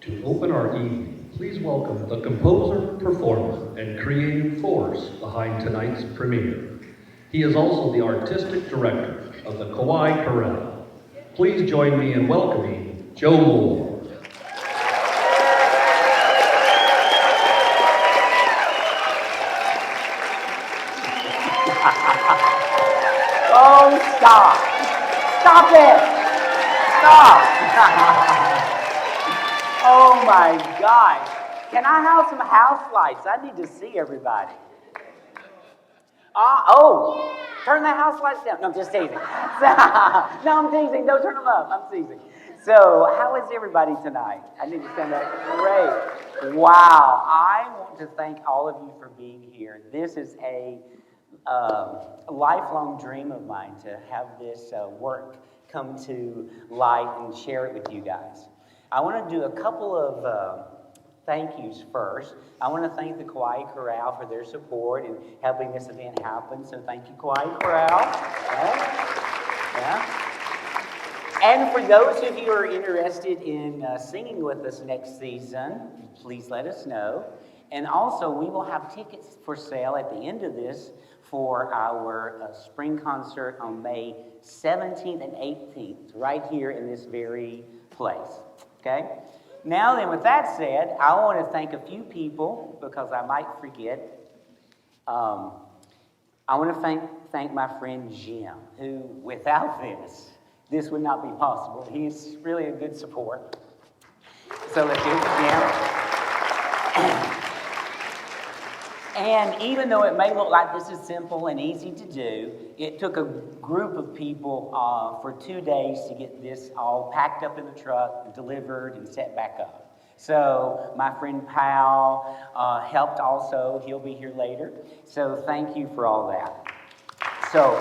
To open our evening, please welcome the composer, performer, and creative force behind tonight's premiere. He is also the artistic director of the Kaua Chorale. Please join me in welcoming Joe Moore. Oh, stop. Stop it. Stop. Oh my gosh. Can I have some house lights? I need to see everybody. Turn the house lights down. No, I'm just teasing. No, I'm teasing. Don't turn them up. I'm teasing. So, how is everybody tonight? I need to stand up. Great. Wow. I want to thank all of you for being here. This is a lifelong dream of mine to have this work come to light and share it with you guys. I want to do a couple of thank yous first. I want to thank the Kaua Chorale for their support in helping this event happen. So thank you, Kaua Chorale. Yeah. And for those of you who are interested in singing with us next season, please let us know. And also, we will have tickets for sale at the end of this for our spring concert on May 17th and 18th, right here in this very place. Okay? Now then, with that said, I want to thank a few people because I might forget. I want to thank my friend Jim, who, without this would not be possible. He's really a good support. So let's give it to Jim. And even though it may look like this is simple and easy to do, it took a group of people for 2 days to get this all packed up in the truck, delivered, and set back up. So my friend Powell helped also. He'll be here later. So thank you for all that. So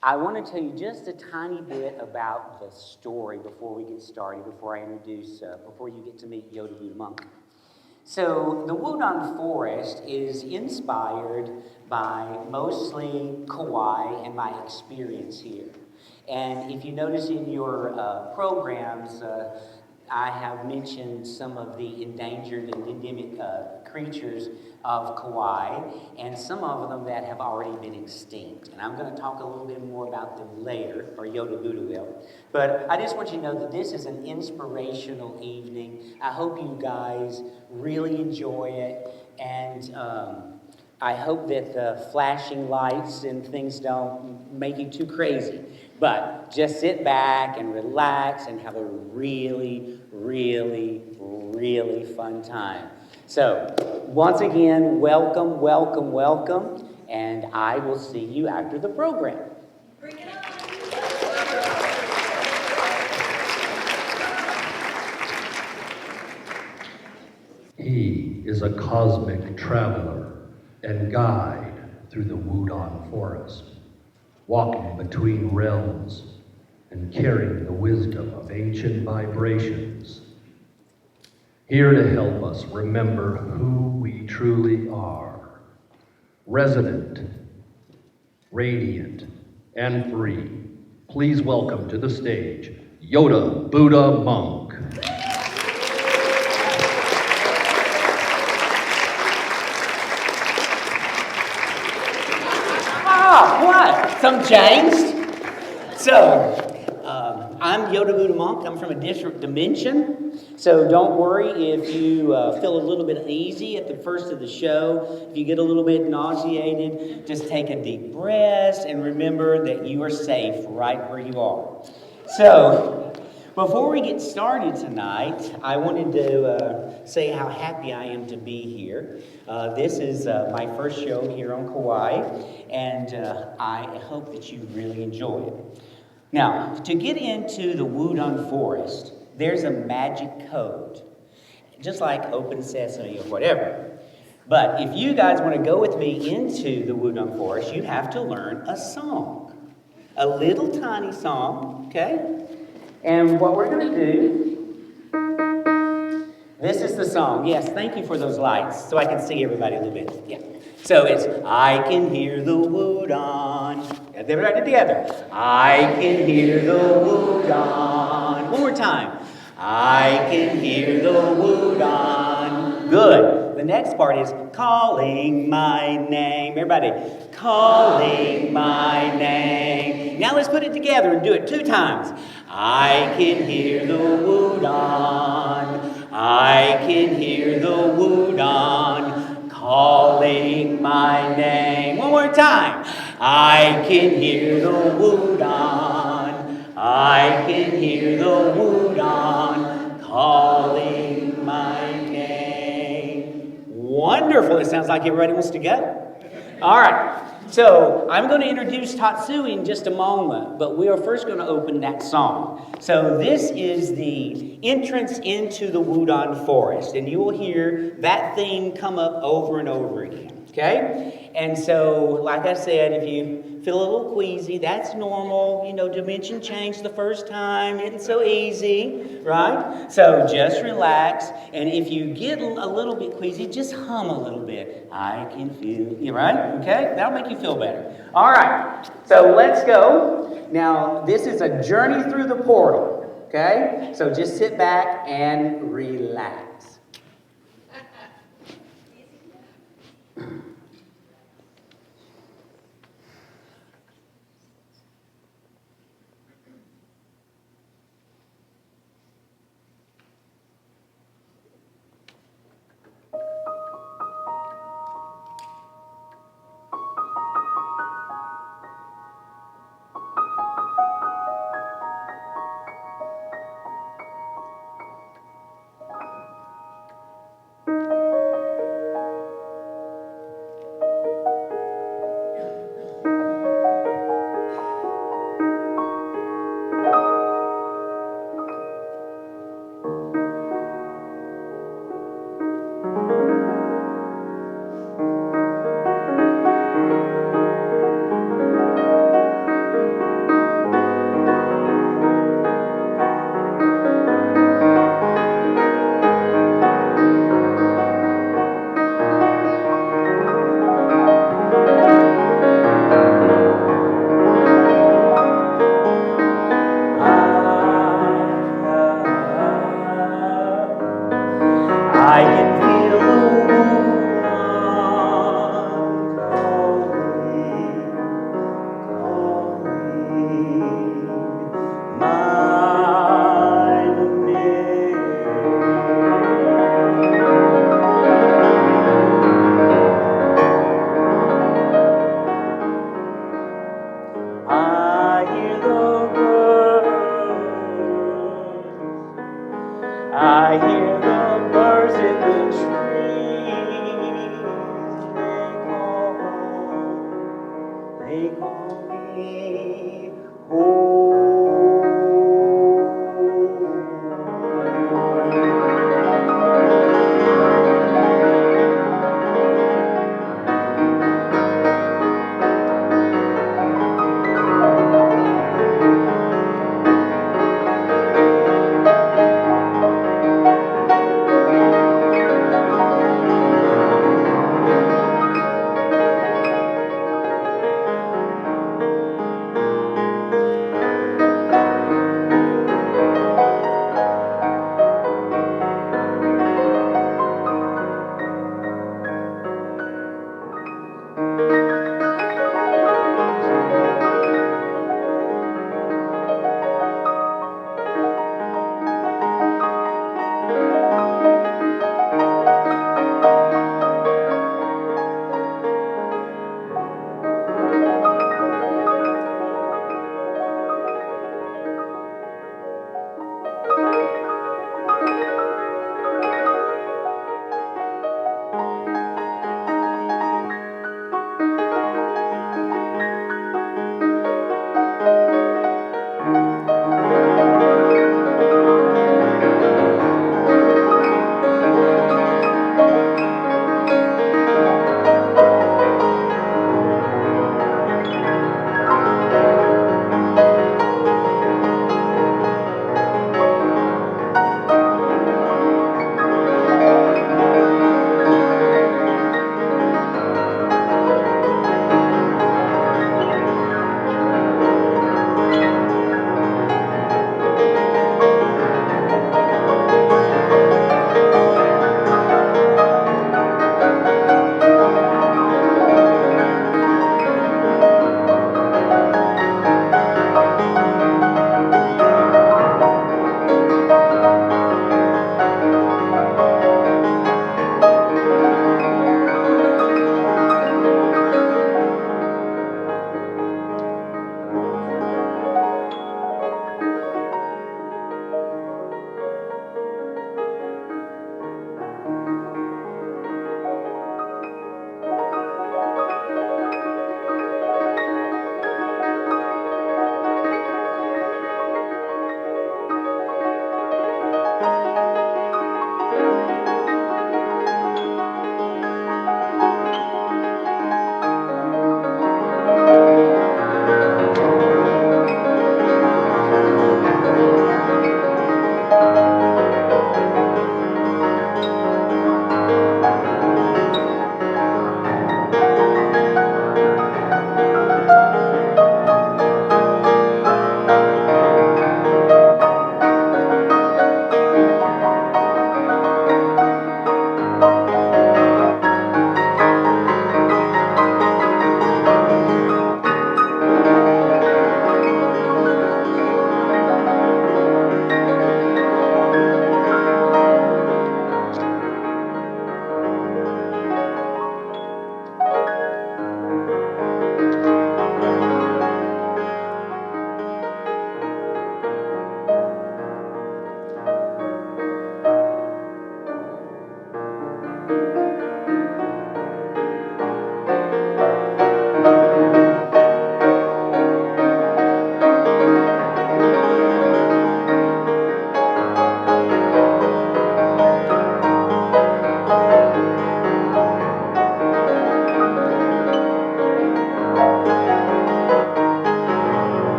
I want to tell you just a tiny bit about the story before we get started, before you get to meet Yoda Buddha Monk. So the Woodon Forest is inspired by mostly Kaua and my experience here. And if you notice in your programs, I have mentioned some of the endangered and endemic creatures of Kaua, and some of them that have already been extinct. And I'm going to talk a little bit more about them later, or Yoda Buddha will. But I just want you to know that this is an inspirational evening. I hope you guys really enjoy it, and I hope that the flashing lights and things don't make you too crazy. But just sit back and relax and have a really, really, really fun time. So, once again, welcome, welcome, welcome, and I will see you after the program. Bring it on. He is a cosmic traveler and guide through the Woodon Forest, walking between realms and carrying the wisdom of ancient vibrations. Here to help us remember who we truly are, resonant, radiant, and free. Please welcome to the stage, Yoda Buddha Monk. What? Some changed? So, I'm Yoda Buddha Monk. I'm from a different dimension. So don't worry if you feel a little bit uneasy at the first of the show. If you get a little bit nauseated, just take a deep breath and remember that you are safe right where you are. So, before we get started tonight, I wanted to say how happy I am to be here. This is my first show here on Kaua, and I hope that you really enjoy it. Now, to get into the Woodon Forest, there's a magic code, just like Open Sesame or whatever. But if you guys want to go with me into the Woodon Forest, you have to learn a song, a little tiny song, okay? And what we're going to do, this is the song. Yes, thank you for those lights, so I can see everybody a little bit. Yeah. So it's, I can hear the Woodon. Everybody together. I can hear the Woodon. One more time. I can hear the Woodon. Good. The next part is calling my name. Everybody, calling my name. Now let's put it together and do it 2 times. I can hear the Woodon. I can hear the Woodon calling my name. One more time. I can hear the Woodon. I can hear the Woodon calling my name. Wonderful. It sounds like everybody wants to go. All right. So I'm going to introduce Tatsui in just a moment, but we are first going to open that song. So this is the entrance into the Woodon Forest, and you will hear that theme come up over and over again, okay? And so, like I said, if you feel a little queasy, that's normal. You know, dimension change the first time isn't so easy, right? So just relax, and if you get a little bit queasy, just hum a little bit. I can feel, you right? Okay? That'll make you feel better. All right, so let's go. Now, this is a journey through the portal, okay? So just sit back and relax. I can feel the Woodon calling my name. I hear the birds. I hear the birds in the trees. They call me home.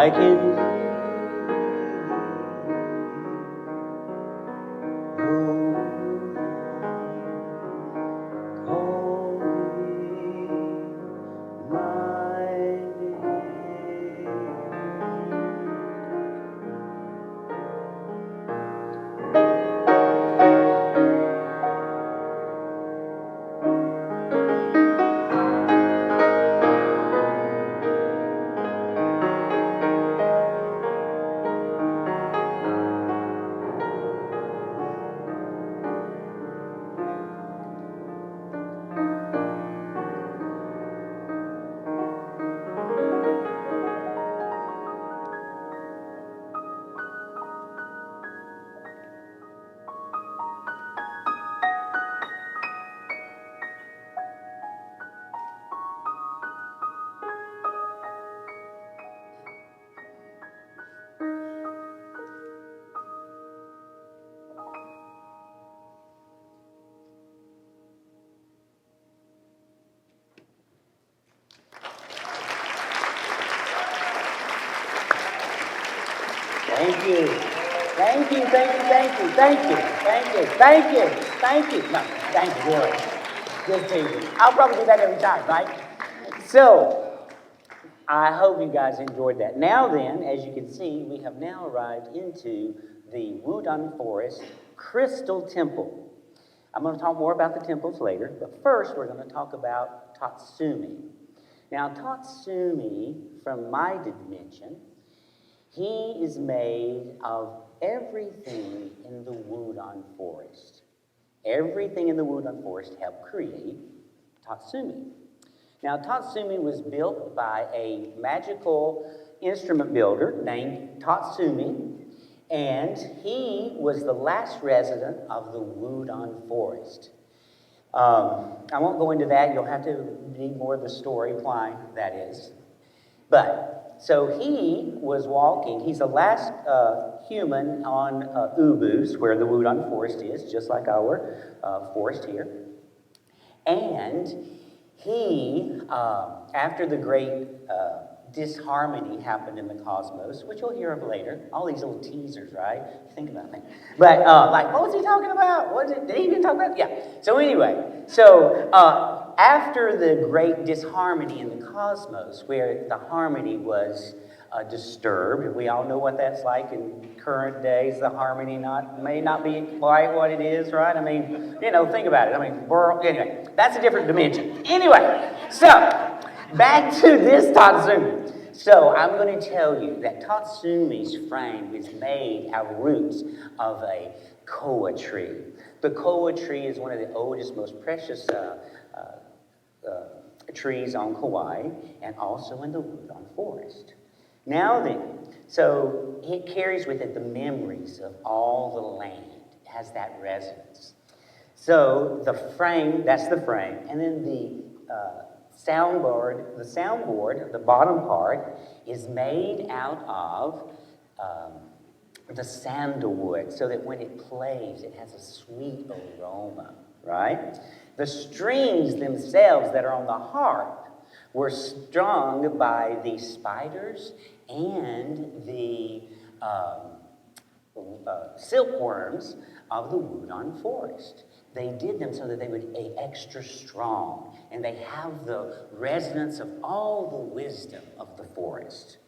I can Thank you. Thank you, thank you, thank you, thank you, thank you, thank you, thank you. No, thank you, really. Good teaching. I'll probably do that every time, right? So, I hope you guys enjoyed that. Now then, as you can see, we have now arrived into the Woodon Forest Crystal Temple. I'm going to talk more about the temples later, but first we're going to talk about Tatsumi. Now, Tatsumi, from my dimension, he is made of everything in the Woodon Forest. Everything in the Woodon Forest helped create Tatsumi. Now, Tatsumi was built by a magical instrument builder named Tatsumi, and he was the last resident of the Woodon Forest. I won't go into that. You'll have to read more of the story why that is. But, so he was walking. He's the last human on Ubus, where the Woodon Forest is, just like our forest here. And he, after the great disharmony happened in the cosmos, which you'll hear of later, all these little teasers, right? Think about that. But, like, what was he talking about? Did he even talk about? Yeah. So anyway, after the great disharmony in the cosmos, where the harmony was disturbed, we all know what that's like in current days. The harmony may not be quite what it is, right? I mean, think about it. I mean, anyway, that's a different dimension. Anyway, so back to this Tatsumi. So I'm going to tell you that Tatsumi's frame is made out of roots of a Kaua tree. The Kaua tree is one of the oldest, most precious trees on Kauai, and also in the Woodon Forest. Now then, so it carries with it the memories of all the land. It has that resonance. So the frame, that's the frame, and then the soundboard, the bottom part, is made out of the sandalwood, so that when it plays, it has a sweet aroma, right? The strings themselves that are on the harp were strung by the spiders and the silkworms of the Woodon Forest. They did them so that they would be extra strong, and they have the resonance of all the wisdom of the forest.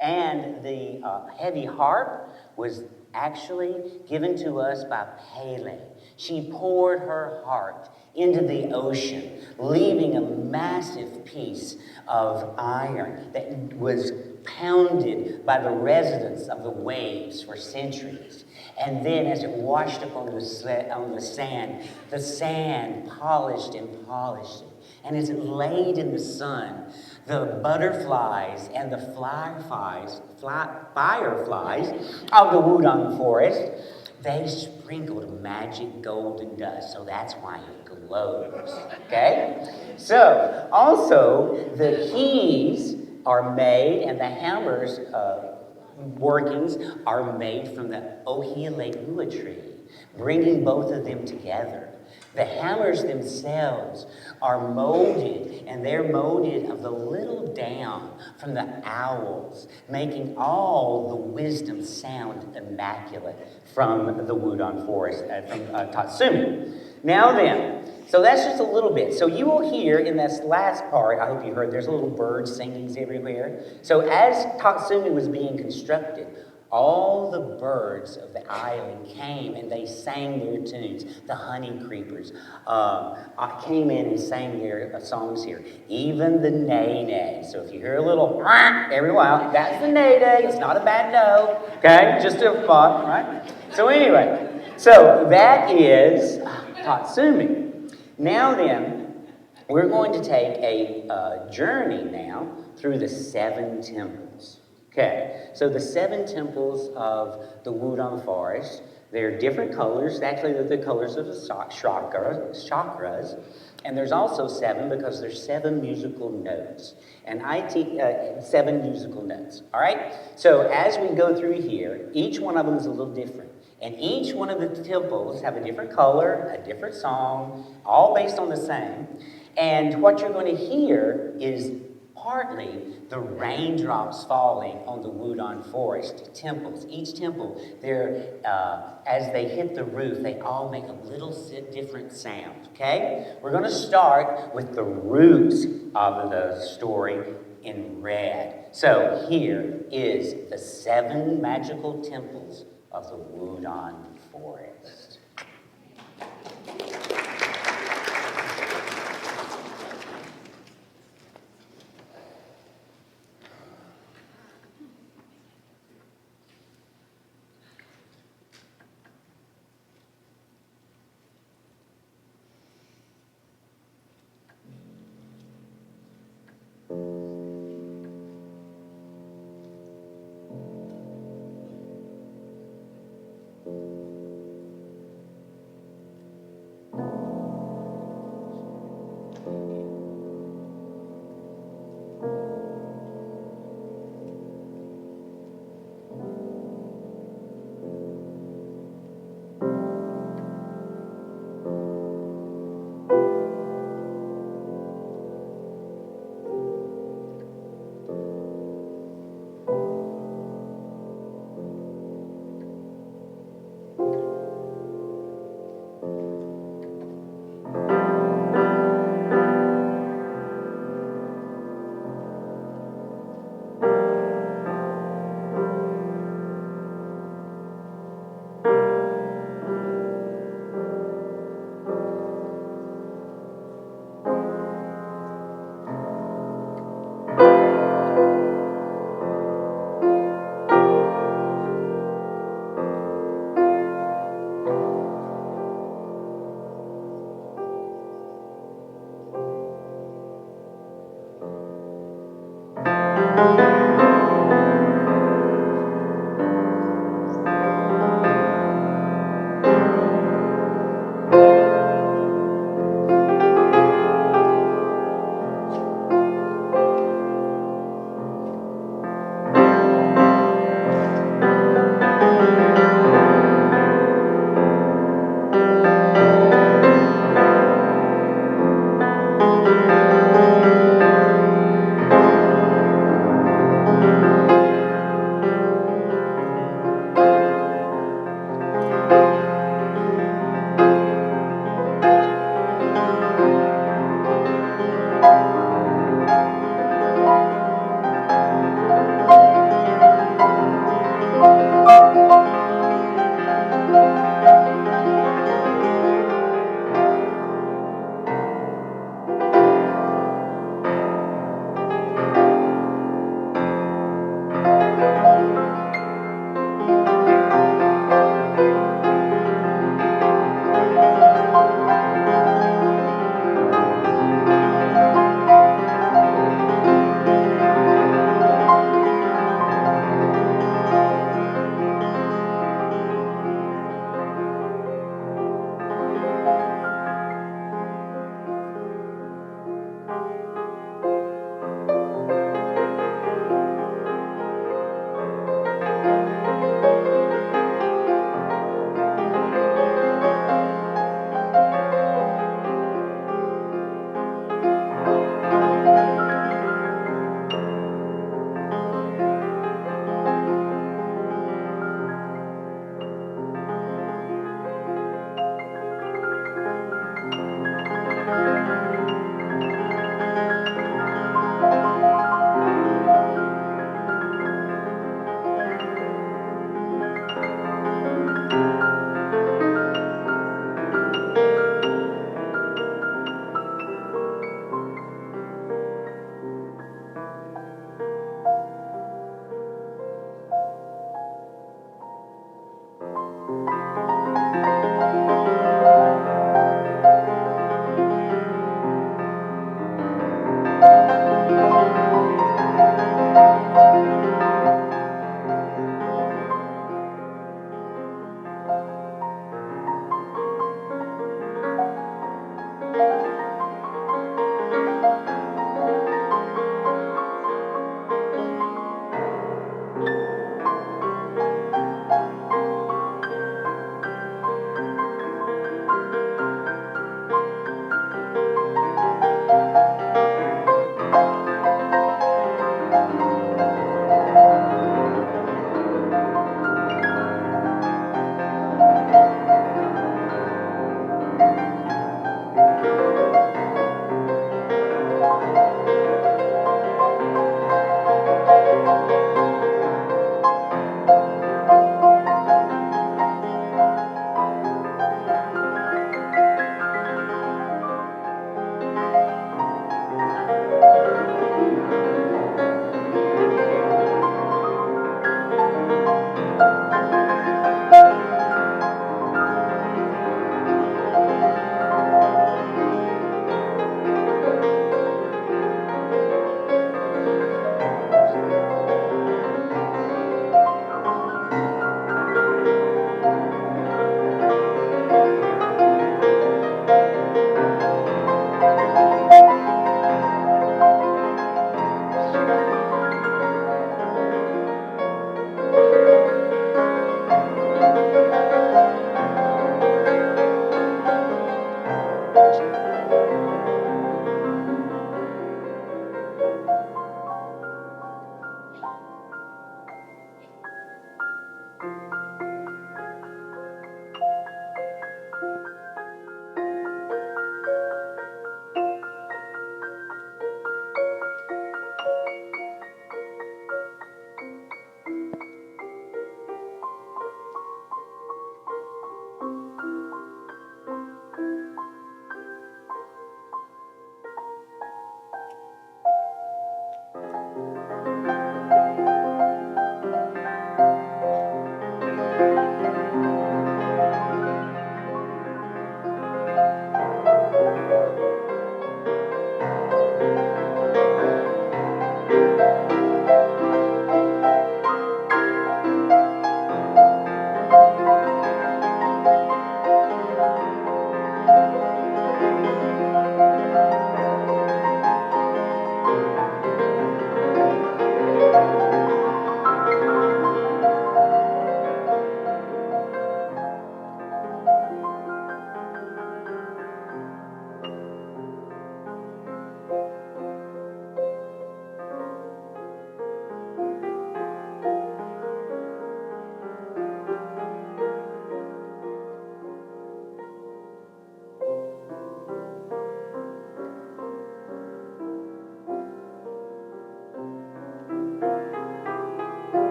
And the heavy harp was actually given to us by Pele. She poured her heart into the ocean, leaving a massive piece of iron that was pounded by the resonance of the waves for centuries. And then as it washed up on the sand polished and polished it. And as it laid in the sun, the butterflies and the fireflies of the Woodon Forest, they sprinkled magic golden dust, so that's why it glows, okay? So, also, the keys are made, and the hammers workings are made from the Ohialegua tree, bringing both of them together. The hammers themselves are molded, and they're molded of the little down from the owls, making all the wisdom sound immaculate from the Woodon Forest, from Tatsumi. Now then, so that's just a little bit. So you will hear in this last part, I hope you heard, there's little birds singing everywhere. So as Tatsumi was being constructed, all the birds of the island came and they sang their tunes. The honey creepers came in and sang their songs here. Even the neigh-neigh. So if you hear a little every while, that's the neigh-neigh. It's not a bad no. Okay, just a fun, right? So anyway, so that is Tatsumi. Now then, we're going to take a journey now through the 7 temples. Okay, so the 7 temples of the Woodon Forest, they're different colors. Actually, they're the colors of the chakras. And there's also 7 because there's 7 musical notes. And I teach 7 musical notes, all right? So as we go through here, each one of them is a little different. And each one of the temples have a different color, a different song, all based on the same. And what you're going to hear is partly the raindrops falling on the Woodon Forest temples. Each temple, as they hit the roof, they all make a little different sound, okay? We're going to start with the roots of the story in red. So here is the 7 magical temples of the Woodon Forest.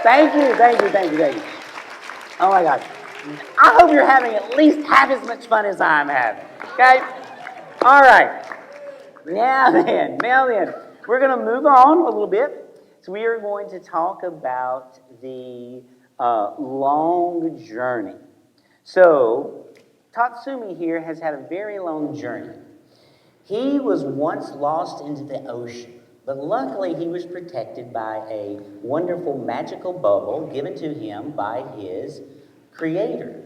Thank you, thank you, thank you, thank you. Oh my gosh. I hope you're having at least half as much fun as I'm having. Okay? All right. Now then, we're going to move on a little bit. So we are going to talk about the long journey. So Tatsumi here has had a very long journey. He was once lost into the ocean, but luckily he was protected by a wonderful magical bubble given to him by his creator.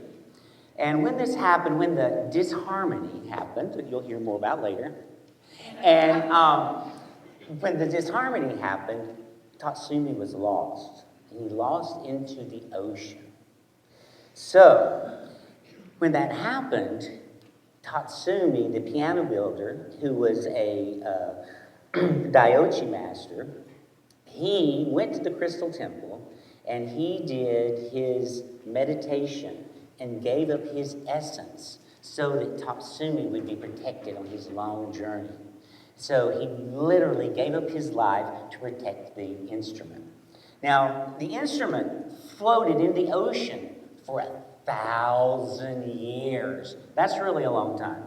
And when this happened, when the disharmony happened, that you'll hear more about later, and when the disharmony happened, Tatsumi was lost, and he lost into the ocean. So, when that happened, Tatsumi, the piano builder, who was a Daiochi master, he went to the Crystal Temple and he did his meditation and gave up his essence so that Tatsumi would be protected on his long journey. So he literally gave up his life to protect the instrument. Now, the instrument floated in the ocean for 1,000 years. That's really a long time.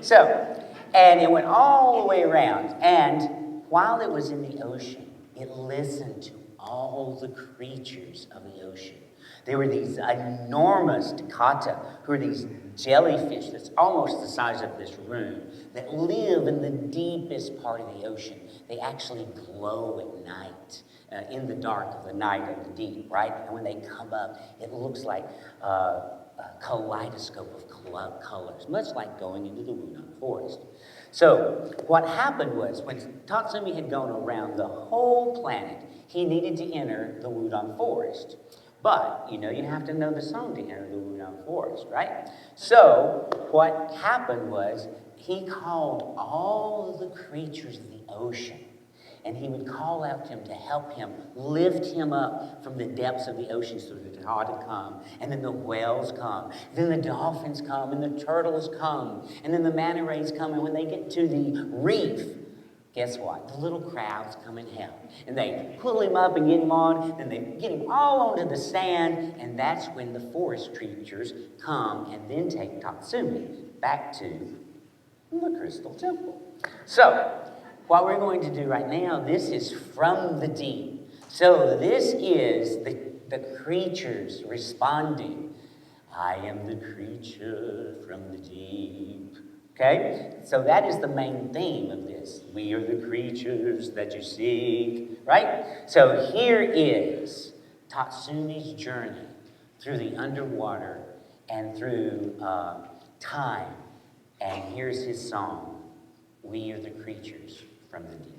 So, and it went all the way around. And while it was in the ocean, it listened to all the creatures of the ocean. There were these enormous takata, who are these jellyfish that's almost the size of this room, that live in the deepest part of the ocean. They actually glow at night, in the dark of the night of the deep, right? And when they come up, it looks like a kaleidoscope of colors, much like going into the Woodon Forest. So what happened was, when Tatsumi had gone around the whole planet, he needed to enter the Woodon Forest. But, you know, you have to know the song to enter the Woodon Forest, right? So what happened was, he called all of the creatures of the ocean, and he would call out to him to help him, lift him up from the depths of the ocean. So the Tahata come, and then the whales come, then the dolphins come, and the turtles come, and then the manta rays come, and when they get to the reef, guess what? The little crabs come and help. And they pull him up and get him on, then they get him all onto the sand, and that's when the forest creatures come and then take Tatsumi back to the Crystal Temple. So, what we're going to do right now, this is from the deep. So this is the creatures responding. I am the creature from the deep. Okay? So that is the main theme of this. We are the creatures that you seek. Right? So here is Tatsumi's journey through the underwater and through time. And here's his song. We are the creatures from the deep.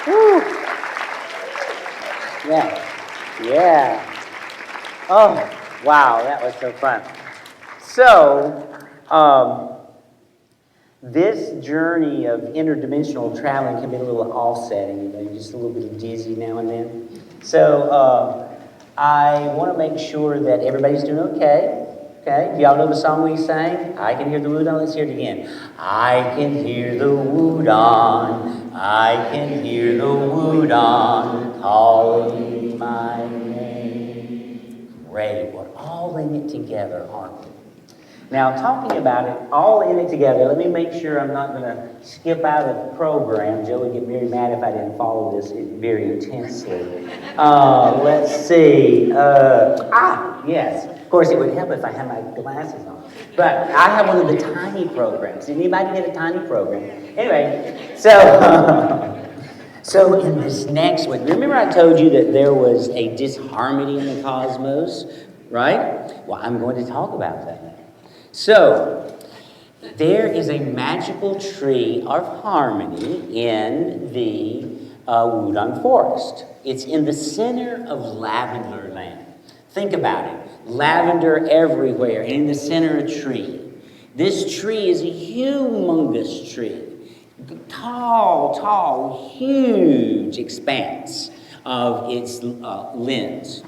Woo. Yeah. Yeah. Oh, wow, that was so fun. So, this journey of interdimensional traveling can be a little offsetting, you know, just a little bit dizzy now and then. So, I want to make sure that everybody's doing okay. Okay, do y'all know the song we sang? I can hear the Woodon. Let's hear it again. I can hear the Woodon. I can hear the Woodon calling my name. Great, we're all in it together, aren't we? Now, talking about it, all in it together, let me make sure I'm not going to skip out of the program. Joe would get very mad if I didn't follow this very intensely. Let's see. Yes. Of course, it would help if I had my glasses on. But I have one of the tiny programs. Did anybody get a tiny program? Anyway, so... So in this next one, remember I told you that there was a disharmony in the cosmos, right? Well, I'm going to talk about that now. So, there is a magical tree of harmony in the Woodon Forest. It's in the center of lavender land. Think about it. Lavender everywhere, and in the center a tree. This tree is a humongous tree. Tall, huge expanse of its limbs.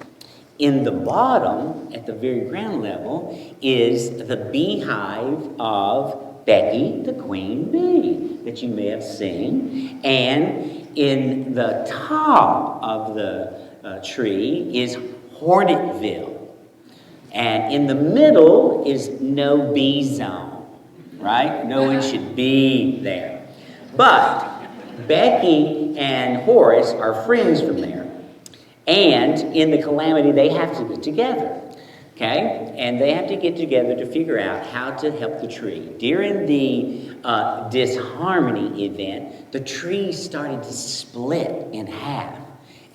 In the bottom, at the very ground level, is the beehive of Becky, the queen bee, that you may have seen. And in the top of the tree is Hornetville. And in the middle is no bee zone, right? No one should be there. But Becky and Horace are friends from there. And in the calamity, they have to get together, okay? And they have to get together to figure out how to help the tree. During the disharmony event, the tree started to split in half.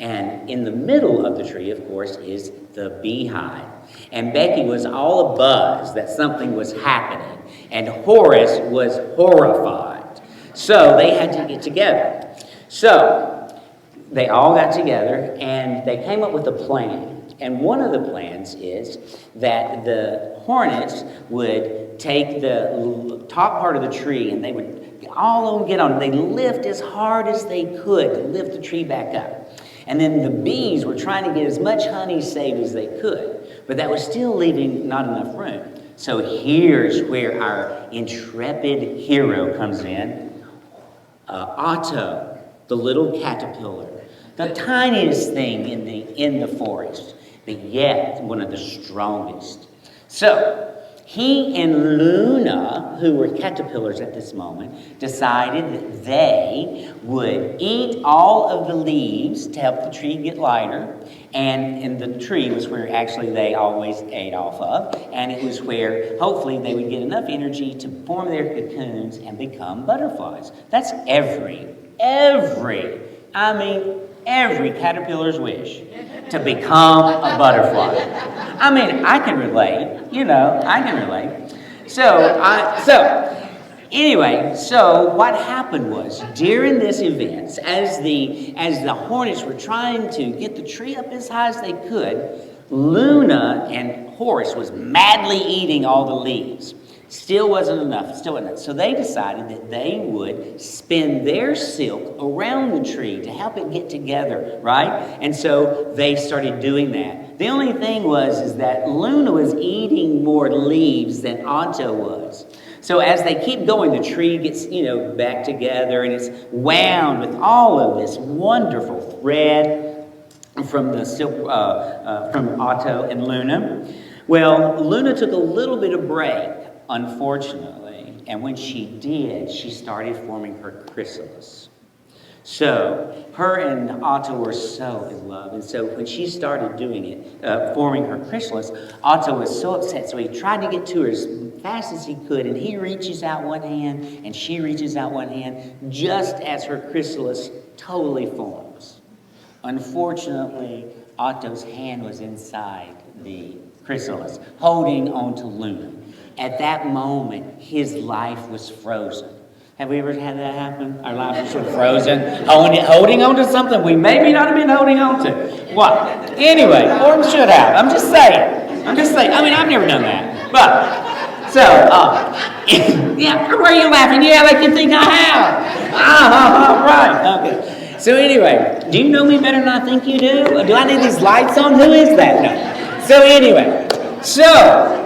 And in the middle of the tree, of course, is the beehive. And Becky was all abuzz that something was happening. And Horace was horrified. So they had to get together. So they all got together and they came up with a plan. And one of the plans is that the hornets would take the top part of the tree and they would all of them get on it. They'd lift as hard as they could to lift the tree back up. And then the bees were trying to get as much honey saved as they could. But that was still leaving not enough room. So here's where our intrepid hero comes in. Otto, the little caterpillar. The tiniest thing in the forest, but yet one of the strongest. So, he and Luna, who were caterpillars at this moment, decided that they would eat all of the leaves to help the tree get lighter. And the tree was where actually they always ate off of. And it was where hopefully they would get enough energy to form their cocoons and become butterflies. That's every caterpillar's wish to become a butterfly. I mean, I can relate, I can relate. So what happened was, during this event, as the hornets were trying to get the tree up as high as they could, Luna and Horace was madly eating all the leaves. Still wasn't enough. So they decided that they would spin their silk around the tree to help it get together, right? And so they started doing that. The only thing is that Luna was eating more leaves than Otto was. So as they keep going, the tree gets, back together, and it's wound with all of this wonderful thread from the silk, from Otto and Luna. Well, Luna took a little bit of break, unfortunately, and when she did, she started forming her chrysalis. So her and Otto were so in love, and so when she started doing it, forming her chrysalis, Otto was so upset, so he tried to get to her as fast as he could, and he reaches out one hand, and she reaches out one hand, just as her chrysalis totally forms. Unfortunately, Otto's hand was inside the chrysalis, holding on to Luna. At that moment, his life was frozen. Have we ever had that happen? Our lives are sort of frozen, holding on to something we maybe not have been holding on to. What? Anyway, or we should have. I'm just saying. I mean, I've never done that. But, so, yeah, why are you laughing? Yeah, like you think I have. Right. Okay. So anyway, do you know me better than I think you do? Do I need these lights on? Who is that? No. So anyway,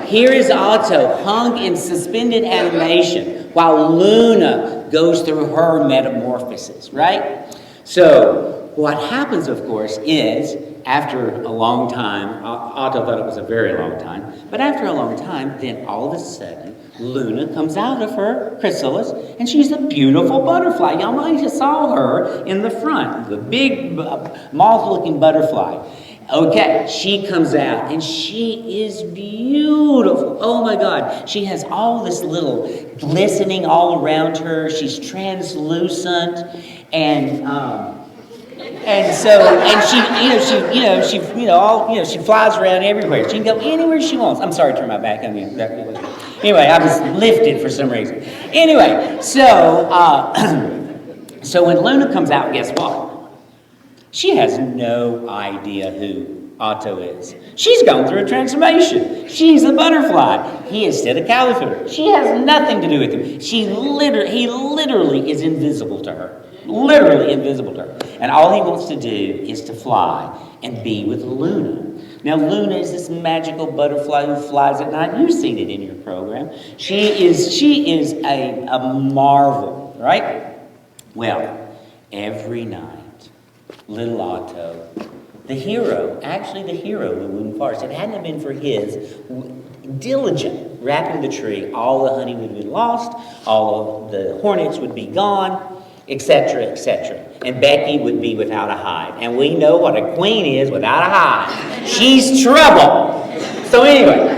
here is Otto hung in suspended animation while Luna goes through her metamorphosis, right? So what happens, of course, is after a long time, Otto thought it was a very long time, but after a long time, then all of a sudden, Luna comes out of her chrysalis, and she's a beautiful butterfly. Y'all might have saw her in the front, the big moth-looking butterfly. Okay, she comes out, and she is beautiful. Oh my God, she has all this little glistening all around her. She's translucent, and she flies around everywhere. She can go anywhere she wants. I'm sorry, turn my back on you. Anyway, I was lifted for some reason. Anyway, so when Luna comes out, guess what? She has no idea who Otto is. She's gone through a transformation. She's a butterfly. He is still a caterpillar. She has nothing to do with him. He literally is invisible to her. Literally invisible to her. And all he wants to do is to fly and be with Luna. Now, Luna is this magical butterfly who flies at night. You've seen it in your program. She is a marvel, right? Well, every night, little Otto, the hero of the Woodon Forest, if it hadn't been for his diligent wrapping the tree, all the honey would have been lost, all of the hornets would be gone, etc., etc. And Becky would be without a hive. And we know what a queen is without a hive. She's trouble. So anyway,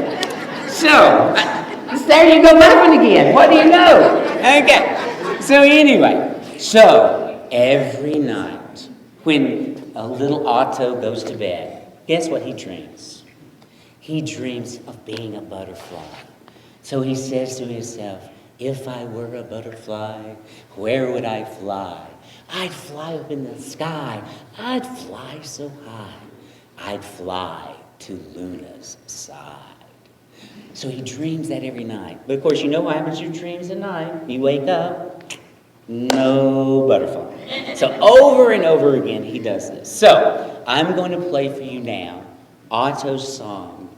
there you go laughing again. What do you know? Okay. So anyway, every night when a little Otto goes to bed, guess what he dreams? He dreams of being a butterfly. So he says to himself, if I were a butterfly, where would I fly? I'd fly up in the sky. I'd fly so high. I'd fly to Luna's side. So he dreams that every night. But of course, you know what happens to your dreams at night. You wake up, no butterfly. So over and over again, he does this. So I'm going to play for you now Otto's song,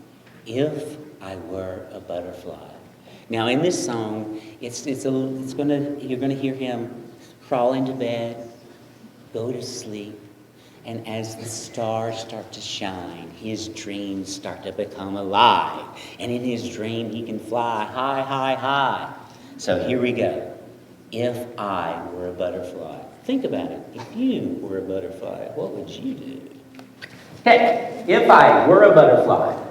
If I Were a Butterfly. Now, in this song, you're going to hear him crawl into bed, go to sleep, and as the stars start to shine, his dreams start to become alive. And in his dream, he can fly high, high, high. So here we go. If I were a butterfly. Think about it. If you were a butterfly, what would you do? Okay, if I were a butterfly.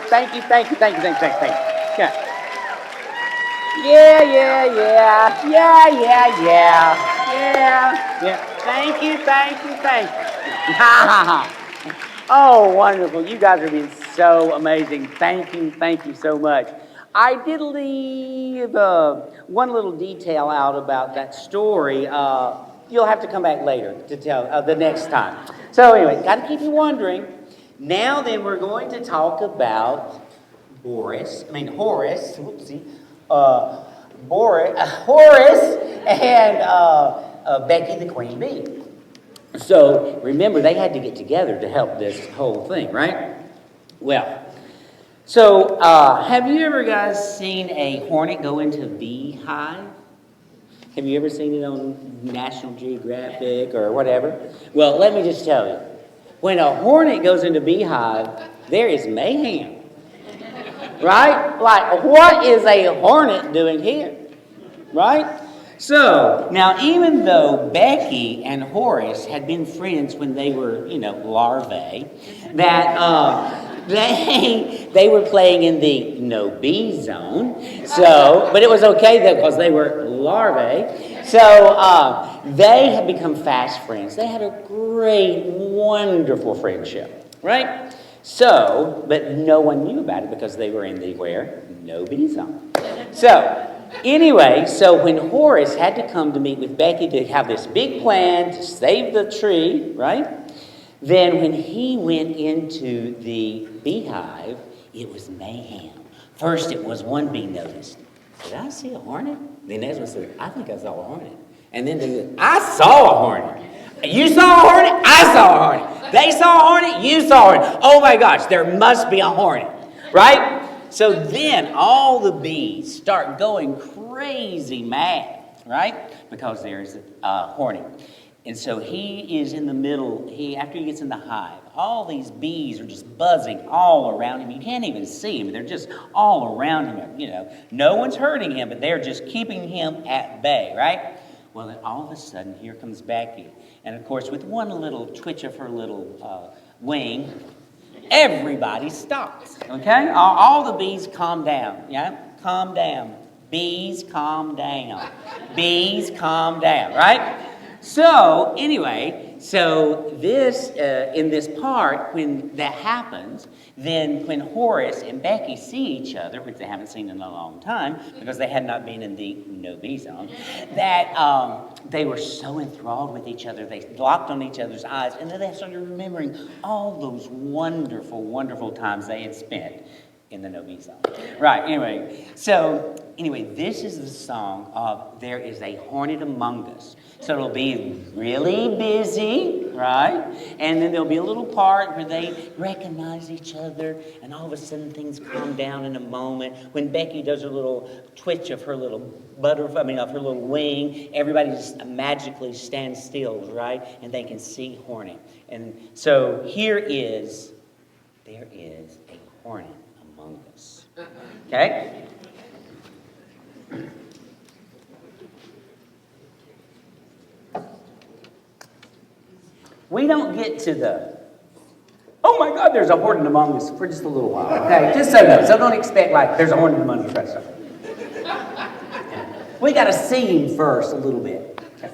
Thank you, thank you, thank you, thank you, thank you, thank you. Yeah. Yeah, yeah, yeah, yeah, yeah, yeah, yeah, yeah. Thank you, thank you, thank you. Oh, wonderful. You guys are being so amazing. Thank you so much. I did leave one little detail out about that story. You'll have to come back later to tell the next time. So anyway, got to keep you wondering. Now then, we're going to talk about Horace, whoopsie, Horace and Becky the Queen Bee. So remember, they had to get together to help this whole thing, right? Well, so have you ever guys seen a hornet go into a beehive? Have you ever seen it on National Geographic or whatever? Well, let me just tell you, when a hornet goes into a beehive, there is mayhem. Right? Like, what is a hornet doing here? Right? So, now even though Becky and Horace had been friends when they were, larvae, that they were playing in the no bee zone. So, but it was okay though because they were larvae. So they had become fast friends. They had a great, wonderful friendship, right? So, but no one knew about it because they were in the where? No bee zone. So, anyway, so when Horace had to come to meet with Becky to have this big plan to save the tree, right? Then when he went into the beehive, it was mayhem. First it was one bee noticed, did I see a hornet? The next one said, I think I saw a hornet. And then they said, I saw a hornet. You saw a hornet? I saw a hornet. They saw a hornet? You saw a hornet. Oh my gosh, there must be a hornet, right? So then all the bees start going crazy mad, right? Because there's a hornet. And so he is in the middle, after he gets in the hive, all these bees are just buzzing all around him. You can't even see him. They're just all around him. No one's hurting him, but they're just keeping him at bay, right? Well, then all of a sudden, here comes Becky. And of course, with one little twitch of her little wing, everybody stops, okay? All the bees calm down, yeah? Calm down. Bees, calm down. Bees, calm down, right? So, anyway, this, in this part, when that happens, then when Horace and Becky see each other, which they haven't seen in a long time, because they had not been in the no-bee zone, that they were so enthralled with each other, they locked on each other's eyes, and then they started remembering all those wonderful, wonderful times they had spent in the no-bee zone. Right, anyway, this is the song of There Is a Hornet Among Us. So it'll be really busy, right? And then there'll be a little part where they recognize each other, and all of a sudden things calm down in a moment. When Becky does her little twitch of her little of her little wing, everybody just magically stands still, right? And they can see Hornet. And so there is a hornet among us. Okay? We don't get to the, oh my God, there's a hornet among us for just a little while, okay? Just so you know. So don't expect like there's a hornet among us right so. We got to see him first a little bit. Okay.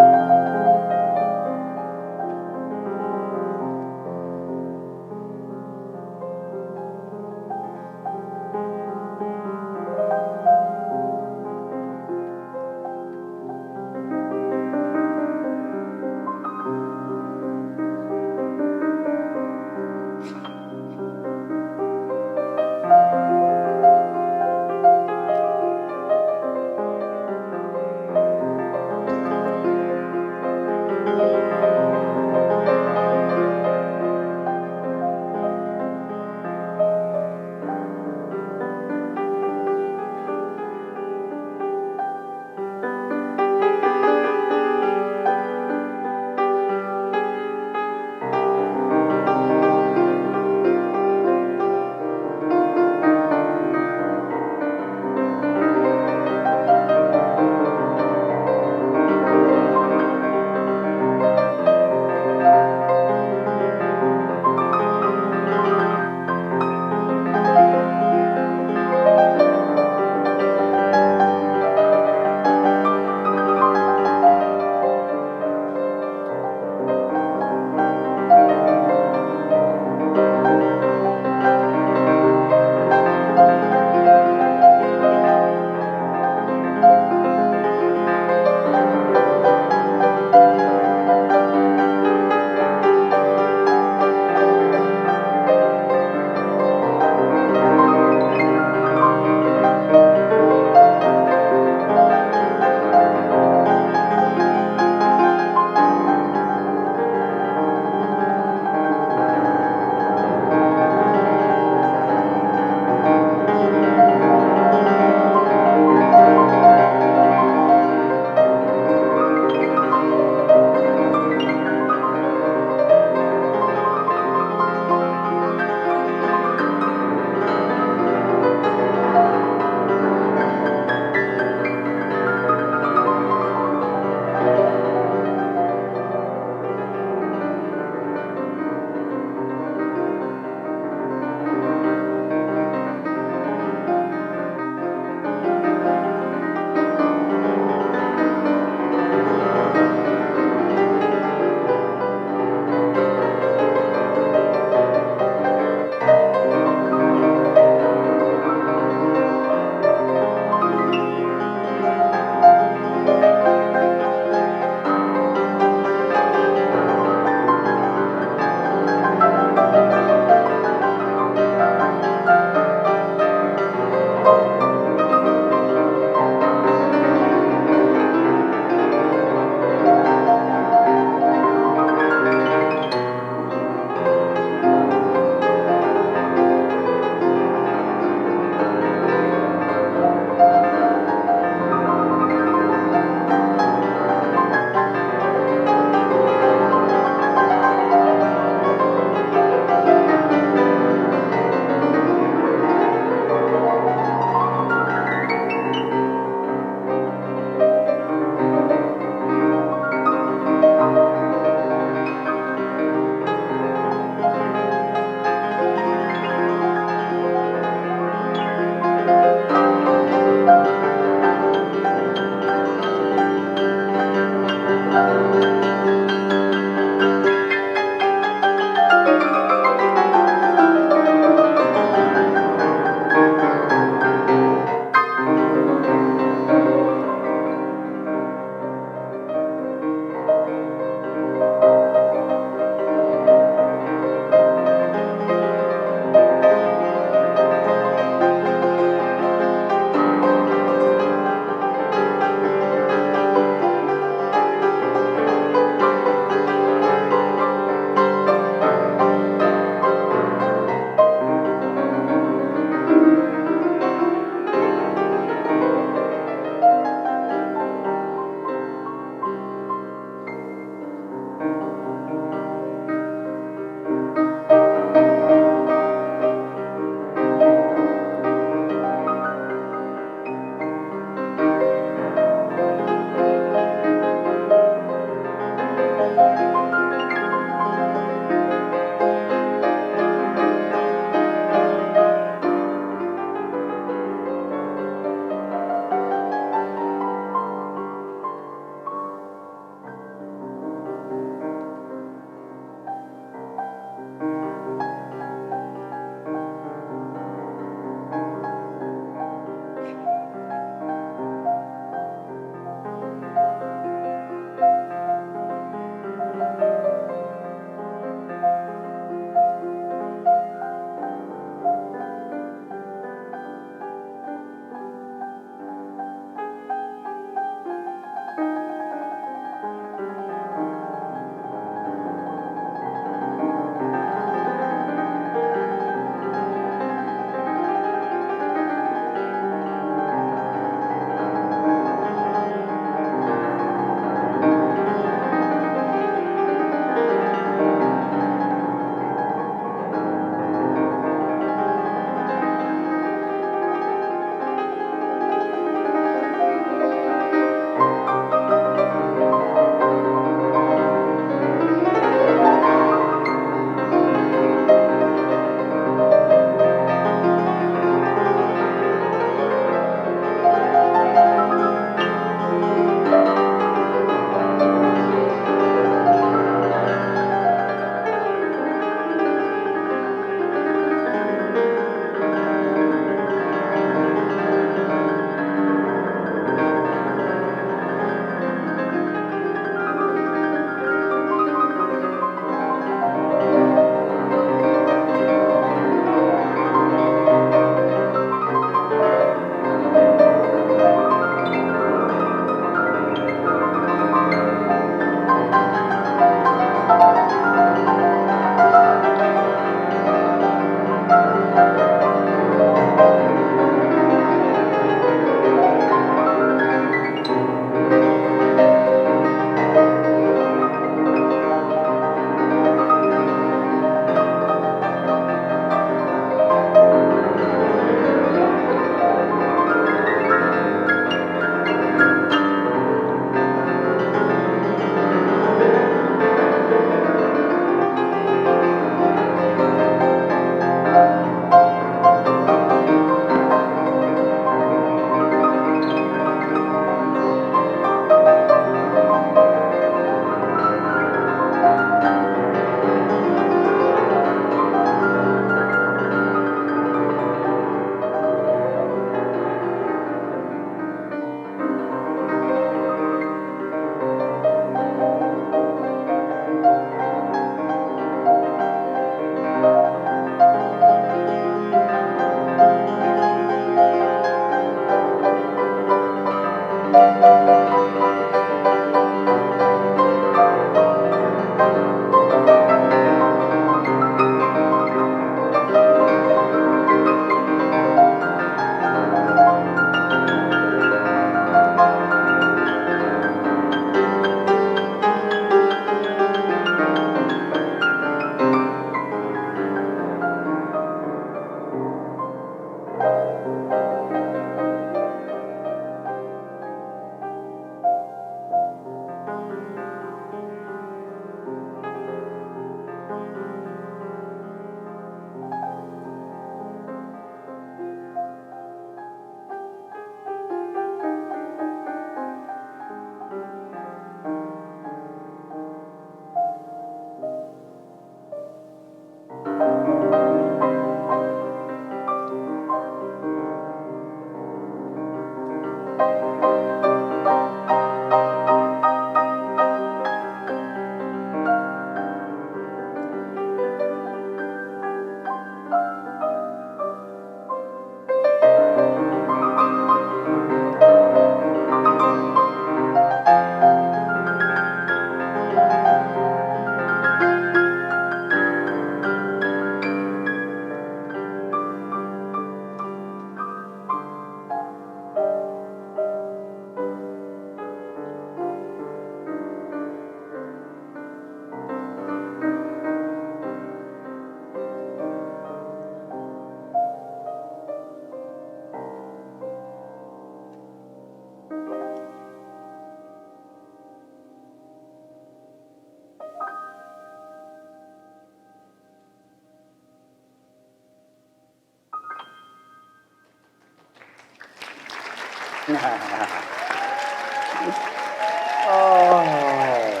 Oh,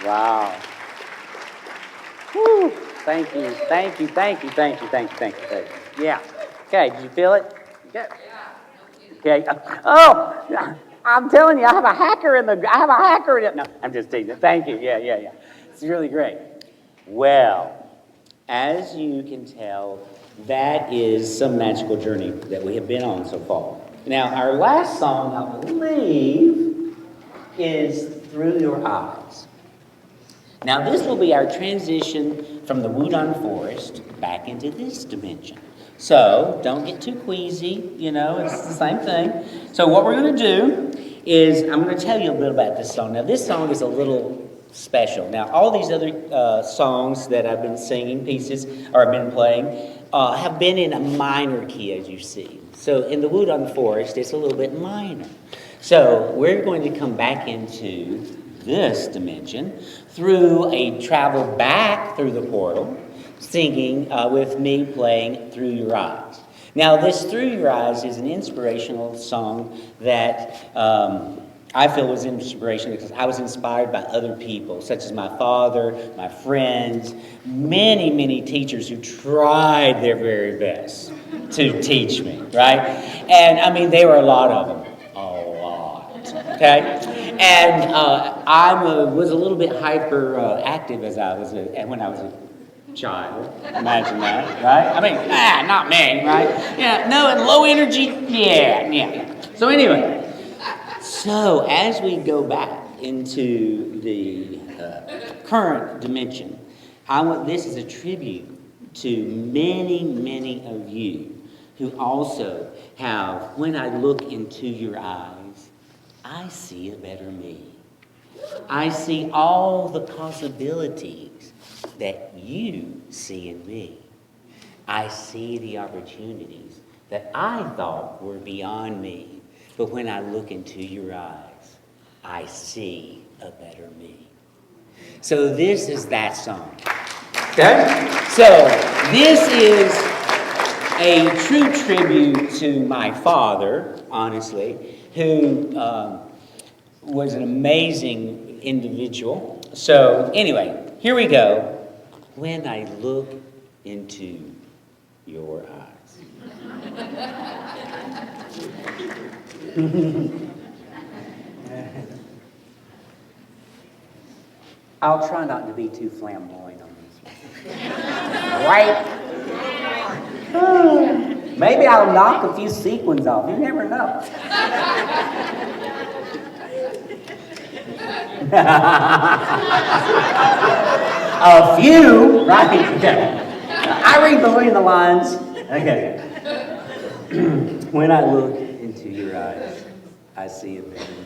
wow. Whew. Thank you, thank you, thank you, thank you, thank you, thank you, thank you. Yeah. Okay, did you feel it? Good. Okay. Oh, I'm telling you, I have a hacker in it. No, I'm just teasing. Thank you. Yeah, yeah, yeah. It's really great. Well, as you can tell, that is some magical journey that we have been on so far. Now, our last song, I believe, is Through Your Eyes. Now, this will be our transition from the Woodon Forest back into this dimension. So, don't get too queasy, it's the same thing. So, what we're going to do is I'm going to tell you a bit about this song. Now, this song is a little special. Now, all these other songs that I've been singing, pieces, or I've been playing, have been in a minor key, as you see. So, in the Woodon Forest, it's a little bit minor. So, we're going to come back into this dimension through a travel back through the portal, singing with me playing Through Your Eyes. Now, this Through Your Eyes is an inspirational song that I feel was inspirational because I was inspired by other people, such as my father, my friends, many, many teachers who tried their very best to teach me, right? And, I mean, there were a lot of them. A lot. Okay? And I was a little bit hyperactive when I was a child. Imagine that, right? I mean, not me, right? Yeah, no, and low energy, yeah. So anyway, as we go back into the current dimension, this is a tribute to many, many of you who also have, when I look into your eyes, I see a better me. I see all the possibilities that you see in me. I see the opportunities that I thought were beyond me. But when I look into your eyes, I see a better me. So this is that song. Okay? So this is a true tribute to my father, honestly, who was an amazing individual. So anyway, here we go. When I look into your eyes. I'll try not to be too flamboyant on this one. Right? Maybe I'll knock a few sequins off. You never know. A few, right? Okay. I read between the lines. Okay. When I look into your eyes, I see a better me.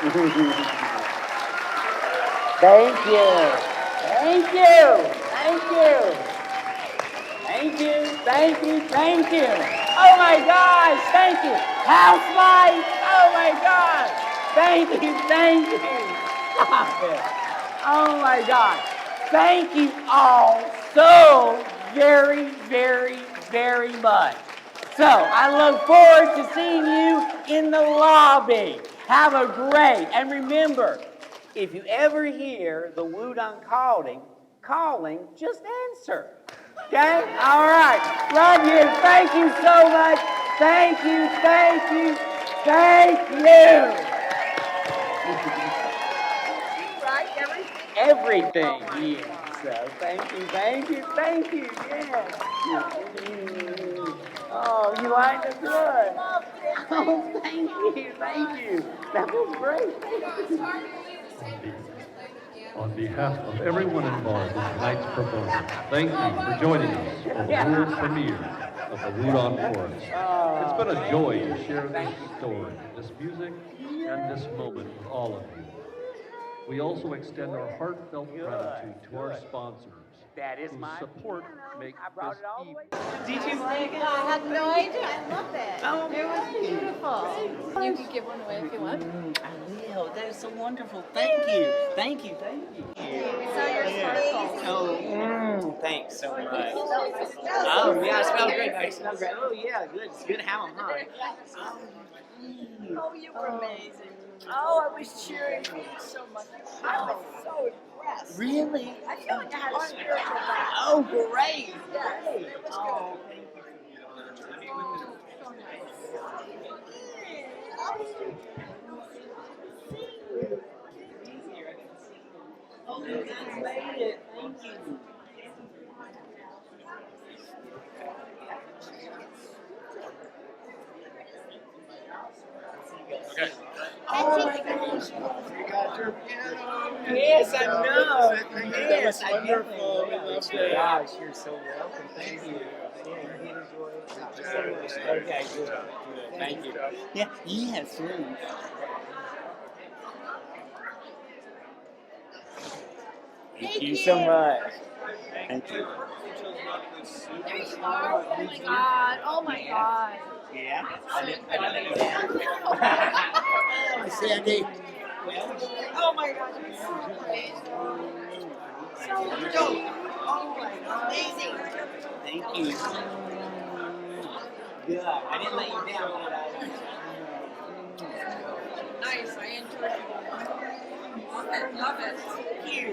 Thank you. Thank you. Thank you. Thank you. Thank you. Thank you. Oh my gosh. Thank you. House lights. Oh my gosh. Thank you. Thank you. Stop it. Oh my gosh. Thank you all so very, very, very much. So I look forward to seeing you in the lobby. Have a great, and remember, if you ever hear the Woodon calling, just answer. Okay? All right. Love you. Thank you so much. Thank you, thank you, thank you. Right? Everything. Yes. So thank you, thank you, thank you. Yes. Oh, you like it good. Oh, thank you. That was great. On behalf of everyone involved in tonight's performance, thank you for joining us for the world premiere of the Woodon Forest. It's been a joy to share this story, this music, and this moment with all of you. We also extend our heartfelt gratitude to our sponsors, whose support make this evening. Did you like it? I had no idea. I loved it. Oh, it was beautiful. You can give one away if you want. I will. That is so wonderful. Thank you. Thank you. Thank you. We saw your sparkles. Oh, thanks so much. Oh, yeah, it smells great. It smells great. Oh, yeah, good. It's good to have them, huh? Oh, you were amazing. Oh, I was cheering for you so much. I was so impressed. Really? I feel like I had a spiritual back. Oh, great. Yes. Great. It was Oh, good. thank you. So nice. Oh, you guys made it. Thank you. Okay. Oh my gosh. You got your piano. Yes, I know. Thank you. Yes, That was I wonderful. We definitely loved will. it. Gosh, you're so welcome. Thank you. Yeah, you did enjoy it. Okay, good. Thank you. Yeah, yes, really. Thank you so much. Thank you. Oh my God. Oh my God. Yeah? I didn't let you down. Sandy. Oh my God. You're so amazing. So dope. Oh my God. Amazing. Thank you. Good. I didn't let you down, did I? Nice. I enjoyed it. Love it. Love it. Thank you.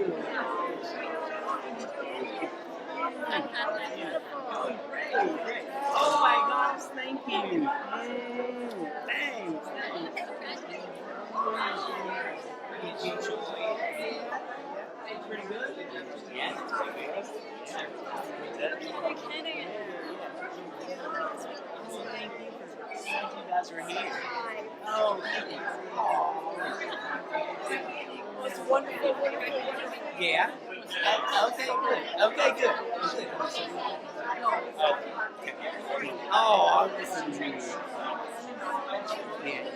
Great. Oh my gosh, thank you. Thanks. Did you enjoy it? Pretty good? Yeah, it's pretty good. Yeah. Thank you you guys were here. Oh, It's wonderful, wonderful, wonderful. yeah. Okay, good. Okay, good. Oh, I'll listen to you. Yeah.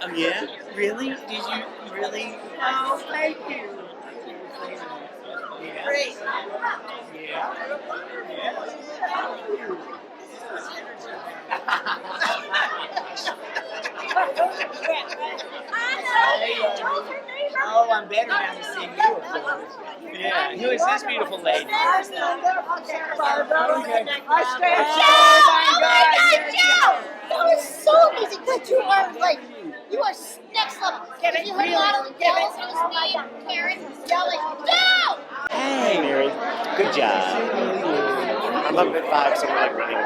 Oh, yeah? Really? Did you really? Oh, thank you. Yeah. Great. Yeah. Yeah. Oh, I'm better now to see you. Yeah. Who is this beautiful lady? Okay. I That was so amazing because you are next level. If you heard a lot of yells, it was me and Karen yelling, "Go!" Hey, Mary. Good job. I'm up at 5, so we're like running.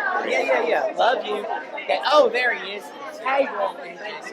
Yeah. Love you. Okay. Oh, there he is. Hey, Roland. Thanks.